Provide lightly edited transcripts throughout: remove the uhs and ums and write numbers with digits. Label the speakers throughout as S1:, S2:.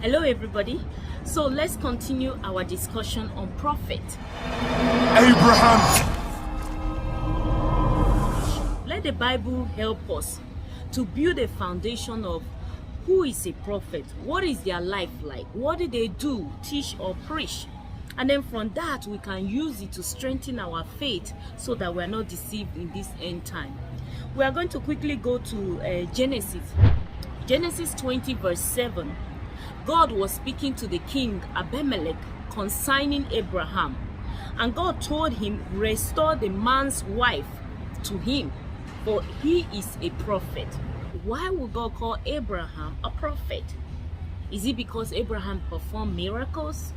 S1: Hello everybody. So let's continue our discussion on prophet.
S2: Abraham.
S1: Let the Bible help us to build a foundation of who is a prophet, what is their life like, what did they do, teach or preach, and then from that we can use it to strengthen our faith so that we are not deceived in this end time. We are going to quickly go to Genesis 20 verse 7. God was speaking to the king Abimelech concerning Abraham, and God told him, restore the man's wife to him, for he is a prophet. Why would God call Abraham a prophet? Is it because Abraham performed miracles?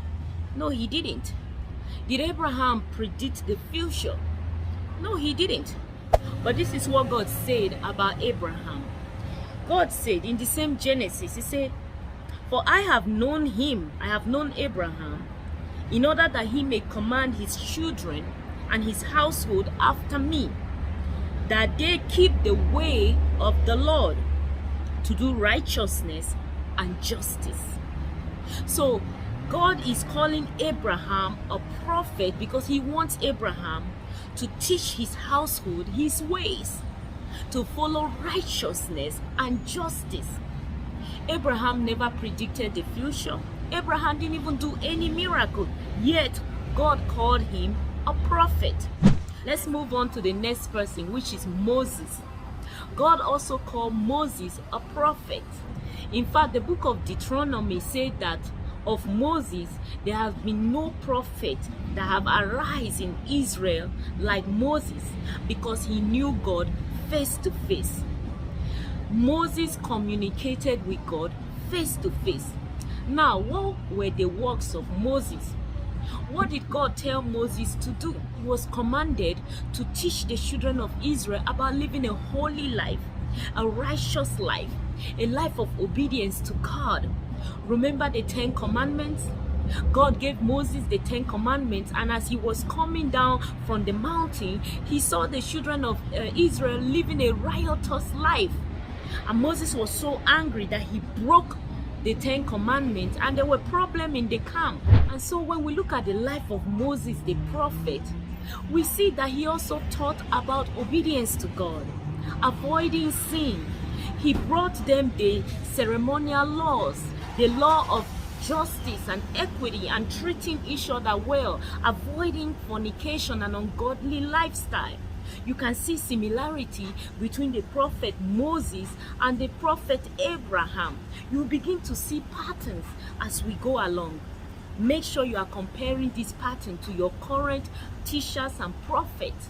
S1: No, he didn't. Did Abraham predict the future? No, he didn't. But this is what God said about Abraham. God said in the same Genesis, he said, for I have known him, I have known Abraham, in order that he may command his children and his household after me, that they keep the way of the Lord, to do righteousness and justice. So God is calling Abraham a prophet because he wants Abraham to teach his household his ways, to follow righteousness and justice. Abraham never predicted the future. Abraham didn't even do any miracle, yet God called him a prophet. Let's move on to the next person, which is Moses. God also called Moses a prophet. In fact, the book of Deuteronomy said that of Moses, there has been no prophet that have arisen in Israel like Moses, because he knew God face to face. Moses communicated with God face to face. Now, what were the works of Moses? What did God tell Moses to do? He was commanded to teach the children of Israel about living a holy life, a righteous life, a life of obedience to God. Remember the 10 commandments? God gave Moses the 10 commandments, and as he was coming down from the mountain, he saw the children of Israel living a riotous life. And Moses was so angry that he broke the 10 commandments, and there were problems in the camp. And so when we look at the life of Moses the prophet, we see that he also taught about obedience to God, avoiding sin. He brought them the ceremonial laws, the law of justice and equity, and treating each other well, avoiding fornication and ungodly lifestyle. You can see similarity between the prophet Moses and the prophet Abraham. You begin to see patterns as we go along. Make sure you are comparing this pattern to your current teachers and prophets.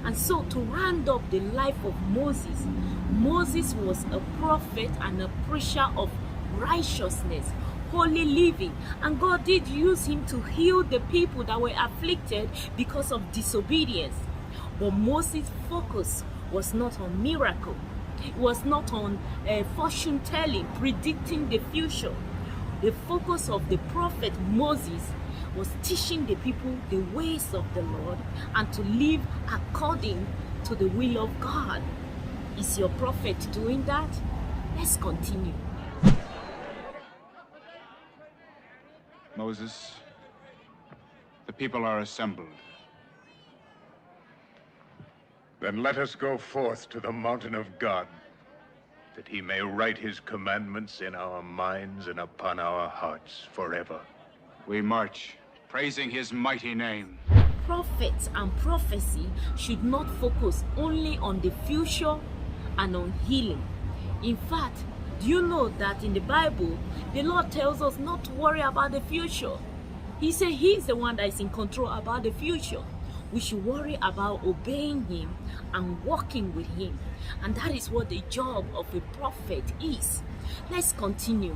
S1: And so to round up the life of Moses, Moses was a prophet and a preacher of righteousness, holy living, and God did use him to heal the people that were afflicted because of disobedience. But Moses' focus was not on miracle. It was not on fortune telling, predicting the future. The focus of the prophet Moses was teaching the people the ways of the Lord and to live according to the will of God. Is your prophet doing that? Let's continue.
S2: Moses, the people are assembled.
S3: Then let us go forth to the mountain of God, that he may write his commandments in our minds and upon our hearts forever.
S2: We march, praising his mighty name.
S1: Prophets and prophecy should not focus only on the future and on healing. In fact, do you know that in the Bible, the Lord tells us not to worry about the future? He said he's the one that is in control about the future. We should worry about obeying him and walking with him. And that is what the job of a prophet is. Let's continue.